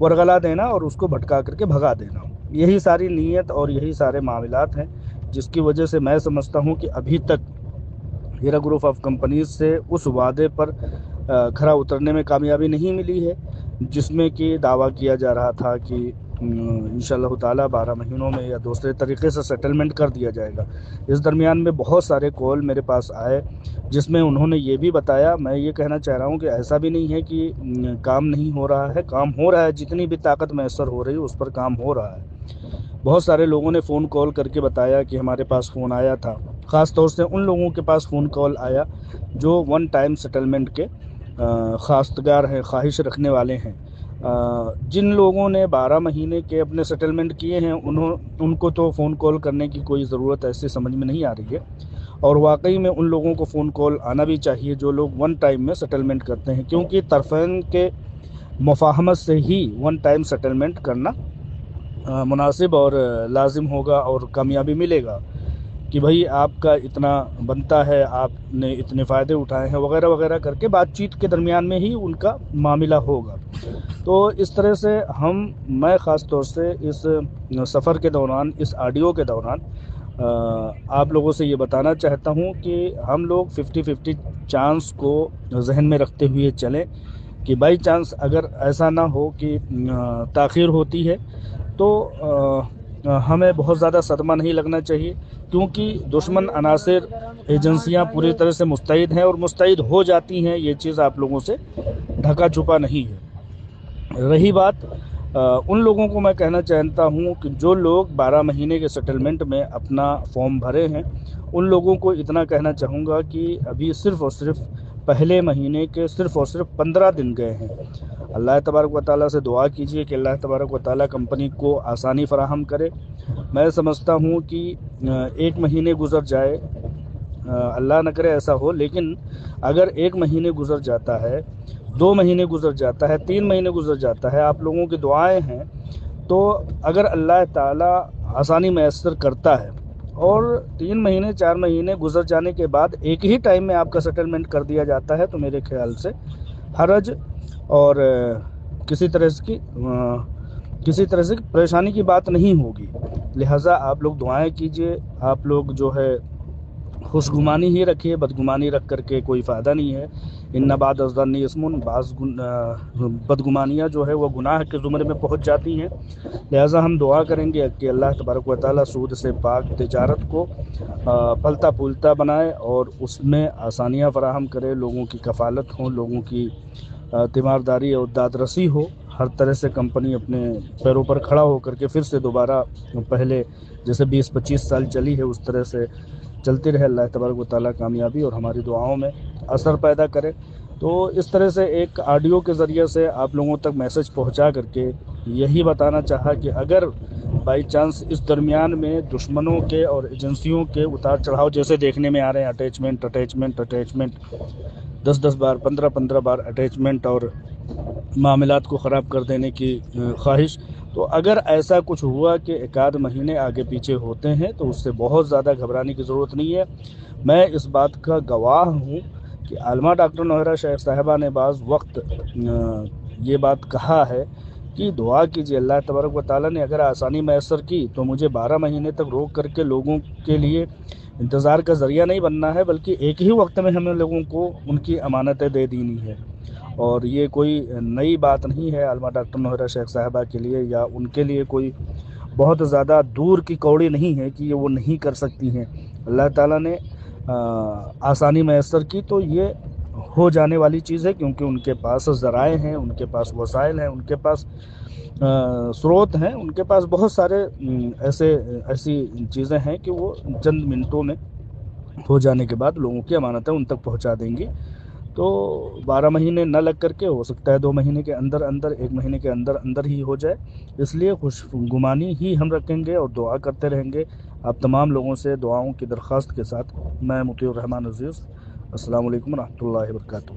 ورغلا دینا اور اس کو بھٹکا کر کے بھگا دینا، یہی ساری نیت اور یہی سارے معاملات ہیں جس کی وجہ سے میں سمجھتا ہوں کہ ابھی تک ہیرا گروپ آف کمپنیز سے اس وعدے پر کھرا اترنے میں کامیابی نہیں ملی ہے جس میں کہ دعویٰ کیا جا رہا تھا کہ انشاءاللہ تعالیٰ 12 مہینوں میں یا دوسرے طریقے سے سیٹلمنٹ کر دیا جائے گا۔ اس درمیان میں بہت سارے کال میرے پاس آئے جس میں انہوں نے یہ بھی بتایا، میں یہ کہنا چاہ رہا ہوں کہ ایسا بھی نہیں ہے کہ کام نہیں ہو رہا ہے، کام ہو رہا ہے، جتنی بھی طاقت میسر ہو رہی ہے اس پر کام ہو رہا ہے۔ بہت سارے لوگوں نے فون کال کر کے بتایا کہ ہمارے پاس فون آیا تھا، خاص طور سے ان لوگوں کے پاس فون کال آیا جو ون ٹائم سیٹلمنٹ کے خواستگار ہیں، خواہش رکھنے والے ہیں۔ جن لوگوں نے 12 مہینے کے اپنے سیٹلمنٹ کیے ہیں ان کو تو فون کال کرنے کی کوئی ضرورت ایسے سمجھ میں نہیں آ رہی ہے، اور واقعی میں ان لوگوں کو فون کال آنا بھی چاہیے جو لوگ ون ٹائم میں سیٹلمنٹ کرتے ہیں، کیونکہ طرفین کے مفاہمت سے ہی ون ٹائم سیٹلمنٹ کرنا مناسب اور لازم ہوگا اور کامیابی ملے گا کہ بھائی آپ کا اتنا بنتا ہے، آپ نے اتنے فائدے اٹھائے ہیں وغیرہ وغیرہ کر کے بات چیت کے درمیان میں ہی ان کا معاملہ ہوگا۔ تو اس طرح سے میں خاص طور سے اس سفر کے دوران، اس آڈیو کے دوران آپ لوگوں سے یہ بتانا چاہتا ہوں کہ ہم لوگ 50-50 چانس کو ذہن میں رکھتے ہوئے چلیں کہ بائی چانس اگر ایسا نہ ہو کہ تاخیر ہوتی ہے تو ہمیں بہت زیادہ صدمہ نہیں لگنا چاہیے، کیونکہ دشمن عناصر ایجنسیاں پوری طرح سے مستعد ہیں اور مستعد ہو جاتی ہیں، یہ چیز آپ لوگوں سے ڈھکا چھپا نہیں ہے۔ رہی بات ان لوگوں کو میں کہنا چاہتا ہوں کہ جو لوگ 12 مہینے کے سیٹلمنٹ میں اپنا فارم بھرے ہیں ان لوگوں کو اتنا کہنا چاہوں گا کہ ابھی صرف اور صرف پہلے مہینے کے صرف اور صرف 15 دن گئے ہیں۔ اللہ تبارک و تعالیٰ سے دعا کیجئے کہ اللہ تبارک و تعالیٰ کمپنی کو آسانی فراہم کرے۔ میں سمجھتا ہوں کہ 1 مہینے گزر جائے، اللہ نہ کرے ایسا ہو، لیکن اگر 1 مہینے گزر جاتا ہے، 2 مہینے گزر جاتا ہے، 3 مہینے گزر جاتا ہے، آپ لوگوں کی دعائیں ہیں، تو اگر اللہ تعالیٰ آسانی میسر کرتا ہے اور 3 مہینے 4 مہینے گزر جانے کے بعد ایک ہی ٹائم میں آپ کا سیٹلمنٹ کر دیا جاتا ہے تو میرے خیال سے حرج اور کسی طرح سے پریشانی کی بات نہیں ہوگی۔ لہٰذا آپ لوگ دعائیں کیجئے، آپ لوگ جو ہے خوشگمانی ہی رکھیے، بدگمانی رکھ کر کے کوئی فائدہ نہیں ہے۔ ان بعد الظن اسم، بعض بدگمانیاں جو ہے وہ گناہ کے زمرے میں پہنچ جاتی ہیں۔ لہٰذا ہم دعا کریں گے کہ اللہ تبارک و تعالیٰ سود سے پاک تجارت کو پھلتا پھولتا بنائے اور اس میں آسانیاں فراہم کرے، لوگوں کی کفالت ہو، لوگوں کی تیمارداری اور دادرسی ہو، ہر طرح سے کمپنی اپنے پیروں پر کھڑا ہو کر کے پھر سے دوبارہ پہلے جیسے 20-25 سال چلی ہے اس طرح سے چلتی رہے۔ اللہ تبارک و تعالیٰ کامیابی اور ہماری دعاؤں میں اثر پیدا کرے۔ تو اس طرح سے ایک آڈیو کے ذریعے سے آپ لوگوں تک میسج پہنچا کر کے یہی بتانا چاہا کہ اگر بائی چانس اس درمیان میں دشمنوں کے اور ایجنسیوں کے اتار چڑھاؤ جیسے دیکھنے میں آ رہے ہیں، اٹیچمنٹ 10 بار 15 بار اٹیچمنٹ اور معاملات کو خراب کر دینے کی خواہش، تو اگر ایسا کچھ ہوا کہ 1 مہینے آگے پیچھے ہوتے ہیں تو اس سے بہت زیادہ گھبرانے کی ضرورت نہیں ہے۔ میں اس بات کا گواہ ہوں کہ عالمہ ڈاکٹر نوحیرہ شیخ صاحبہ نے بعض وقت یہ بات کہا ہے کہ دعا کیجیے اللہ تبارک و تعالیٰ نے اگر آسانی میسر کی تو مجھے 12 مہینے تک روک کر کے لوگوں کے لیے انتظار کا ذریعہ نہیں بننا ہے، بلکہ ایک ہی وقت میں ہمیں لوگوں کو ان کی امانتیں دے دینی ہے۔ اور یہ کوئی نئی بات نہیں ہے عالمہ ڈاکٹر نوحیرہ شیخ صاحبہ کے لیے، یا ان کے لیے کوئی بہت زیادہ دور کی کوڑی نہیں ہے کہ یہ وہ نہیں کر سکتی ہیں۔ اللہ تعالیٰ نے آسانی میسر کی تو یہ ہو جانے والی چیز ہے، کیونکہ ان کے پاس ذرائع ہیں، ان کے پاس وسائل ہیں، ان کے پاس سروت ہیں، ان کے پاس بہت سارے ایسی چیزیں ہیں کہ وہ چند منٹوں میں ہو جانے کے بعد لوگوں کی امانتیں ان تک پہنچا دیں گی۔ تو 12 مہینے نہ لگ کر کے ہو سکتا ہے 2 مہینے کے اندر 1 مہینے کے اندر ہی ہو جائے، اس لیے خوش گمانی ہی ہم رکھیں گے اور دعا کرتے رہیں گے۔ آپ تمام لوگوں سے دعاؤں کی درخواست کے ساتھ میں مطیع الرحمن عزیز، السلام علیکم ورحمۃ اللہ وبرکاتہ۔